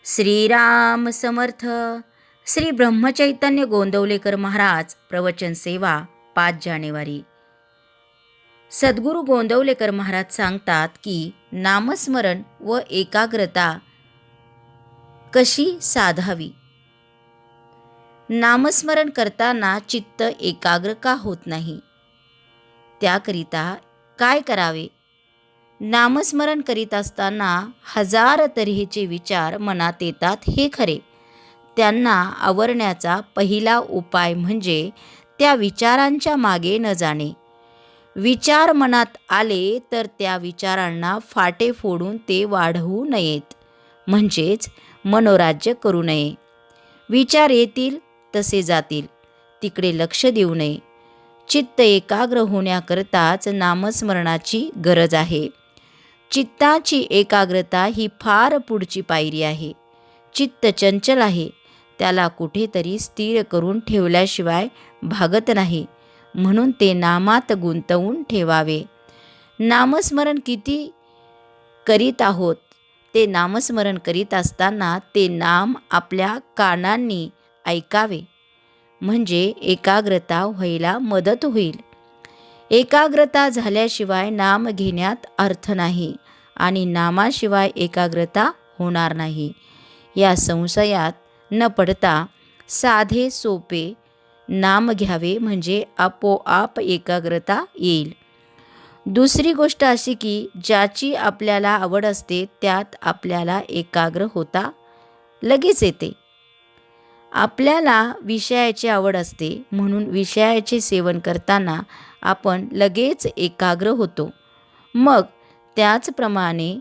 श्रीराम समर्थ. श्री ब्रह्मचैतन्य गोंदवलेकर महाराज प्रवचन सेवा 5 जानेवारी. सद्गुरू गोंदवलेकर महाराज सांगतात की नामस्मरण व एकाग्रता कशी साधावी. नामस्मरण करताना चित्त एकाग्र का होत नाही, त्याकरिता काय करावे. नामस्मरण करीत असताना हजार तऱ्हेचे विचार मनात येतात हे खरे. त्यांना आवरण्याचा पहिला उपाय म्हणजे त्या विचारांच्या मागे न जाणे. विचार मनात आले तर त्या विचारांना फाटे फोडून ते वाढवू नयेत, म्हणजेच मनोराज्य करू नये. विचार येतील तसे जातील, तिकडे लक्ष देऊ नये. चित्त एकाग्र होण्याकरताच नामस्मरणाची गरज आहे. चित्ताची एकाग्रता ही फार पुढची पायरी आहे. चित्त चंचल आहे, त्याला कुठेतरी स्थिर करून ठेवल्याशिवाय भागत नाही, म्हणून ते नामात गुंतवून ठेवावे. नामस्मरण किती करीत आहोत ते नामस्मरण करीत असताना ते नाम आपल्या कानांनी ऐकावे, म्हणजे एकाग्रता व्हायला मदत होईल. एकाग्रता झाल्याशिवाय नाम घेण्यात अर्थ नाही आणि नामाशिवाय एकाग्रता होणार नाही. या संशयात न पडता साधे सोपे नाम घ्यावे, म्हणजे आपोआप एकाग्रता येईल. दुसरी गोष्ट अशी की ज्याची आपल्याला आवड असते त्यात आपल्याला एकाग्र होता लगेच येते. आपल्याला विषयाची आवड असते, म्हणून विषयाचे सेवन करताना आपण लगेच एकाग्र होतो. मग त्याचप्रमाणे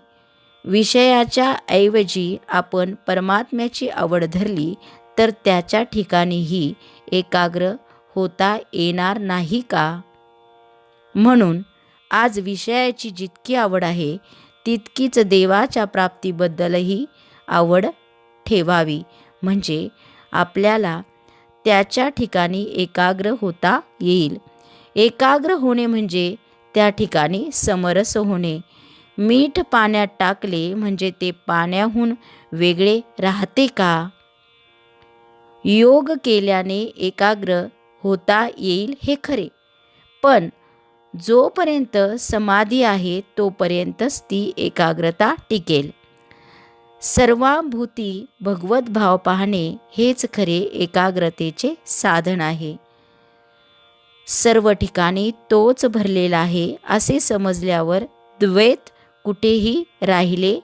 विषयाच्या ऐवजी आपण परमात्म्याची आवड धरली तर त्याच्या ठिकाणीही एकाग्र होता येणार नाही का. म्हणून आज विषयाची जितकी आवड आहे तितकीच देवाच्या प्राप्तीबद्दलही आवड ठेवावी, म्हणजे आपल्याला त्याच्या ठिकाणी एकाग्र होता येईल. एकाग्र होणे म्हणजे त्या ठिकाणी समरस होणे. मीठ पाण्यात टाकले म्हणजे ते पाण्याहून वेगळे राहते का. योग केल्याने एकाग्र होता येईल हे खरे, पण जोपर्यंत समाधी आहे तोपर्यंतच ती एकाग्रता टिकेल. सर्वाभूती भगवत भाव पाहणे हेच खरे एकाग्रतेचे साधन आहे. सर्व ठिकाणी तोच भरलेला आहे असे समजल्यावर द्वैत कुठेही राहिले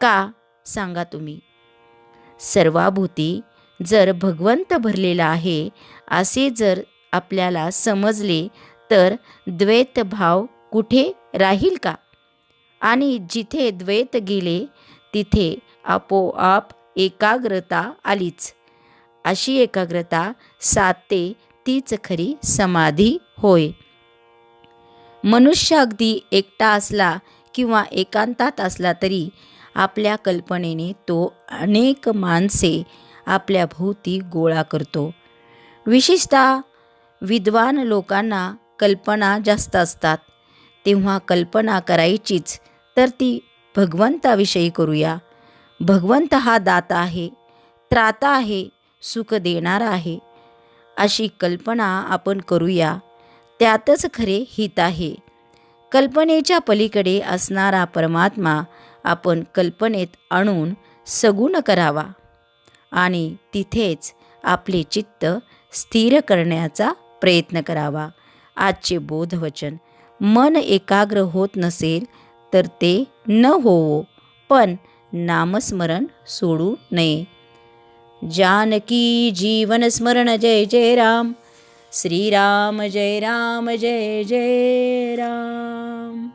का सांगा तुम्ही. सर्वाभूती जर भगवंत भरलेला आहे असे जर आपल्याला समजले तर द्वैत भाव कुठे राहील का. आणि जिथे द्वैत गेले तिथे आपोआप एकाग्रता आलीच. अशी एकाग्रता साधते तीच खरी समाधी होय. मनुष्य अगदी एकटा असला किंवा एकांतात असला तरी आपल्या कल्पनेने तो अनेक माणसे आपल्या भोवती गोळा करतो. विशेषतः विद्वान लोकांना कल्पना जास्त असतात. तेव्हा कल्पना करायचीच तर ती भगवंताविषयी करूया. भगवंत हा दाता आहे, त्राता आहे, सुख देणारा आहे, अशी कल्पना आपण करूया. त्यातच खरे हित आहे. कल्पनेच्या पलीकडे असणारा परमात्मा आपण कल्पनेत आणून सगुण करावा आणि तिथेच आपले चित्त स्थिर करण्याचा प्रयत्न करावा. आजचे बोधवचन. मन एकाग्र होत नसेल तर ते न होवो, पण नामस्मरण सोडू नये. जानकी जीवन स्मरण जय जय राम. श्रीराम जय राम जय जय राम.